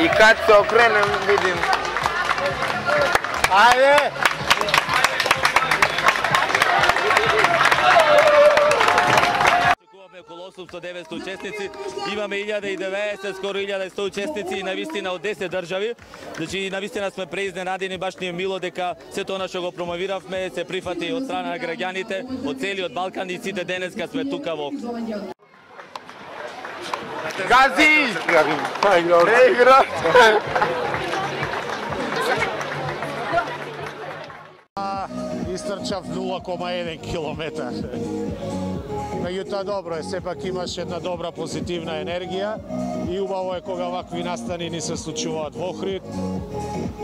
I kad se okrenem vidim. Ajde! Колосовство 900 учесници, имаме 1090, скоро 1100 учесници и навистина од 10 држави. Значи навистина сме преизненадени, баш ни е мило дека сето она што го промовиравме се прифати од страна на граѓаните, од целиот Балкан и сите денеска сме тука во Охрид. Gazi! Ne igra! Isтрчав 0,1 километар. Меѓутоа добро е, сепак имаш една добра позитивна енергија и убаво е кога вакви настани ни се случуваат во Охрид.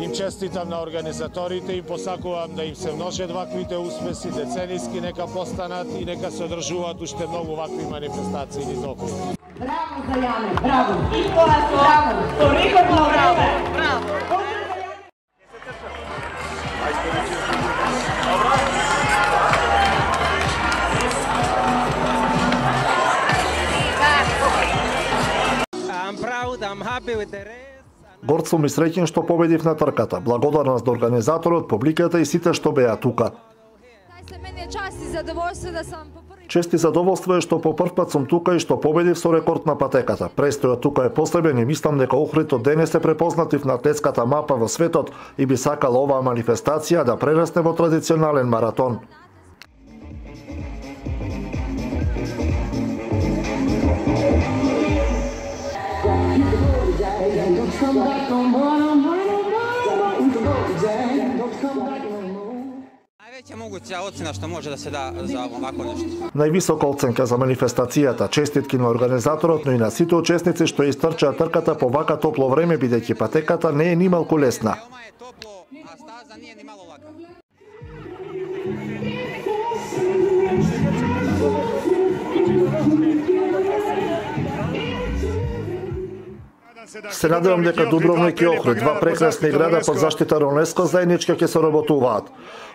Им честитам на организаторите и посакувам да им се множат ваквите успеси, децениски нека постанат и нека се одржуваат уште многу вакви манифестации низ Охрид. Браво за Јане, браво! И тоа со браво! Со рекордно време! Браво! Горд сум и среќен што победив на трката. Благодарност до организаторот, публиката и сите што беа тука. Чест и задоволство е што по прв пат сум тука и што победив со рекорд на патеката. Престојот тука е посебен и мислам дека Охрид од денес е препознатив на атлетската мапа во светот и би сакал оваа манифестација да прерасне во традиционален маратон. Моguća ocena što može da se da za ovako nešto. Највисока оценка за манифестацијата, честитки на организаторот, но и на сите учесници што истрчаа трката по вака топло време, бидејќи патеката не е нималку лесна. Veoma je toplo, a staza nije ni malo laka. Се надевам дека Дубровник и Охрид, два прекрасни града под заштита на ЮНЕСКО, заеднички ќе се работуваат.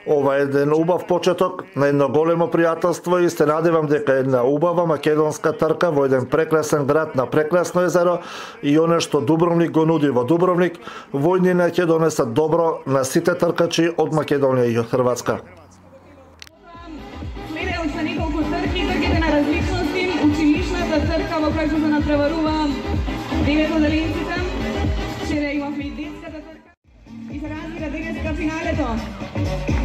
Ова е еден убав почеток на едно големо пријателство и се надевам дека една убава македонска трка во еден прекрасен град на прекрасно езеро и оне што Дубровник го нуди во Дубровник, војнина ќе донесат добро на сите тркачи од Македонија и од Хрватска. Следеју се неколку трки, трките на различности, училишната трка во која се натпреварува девето далинците, вчера имавме и детската трка и се разлика денеска финалето.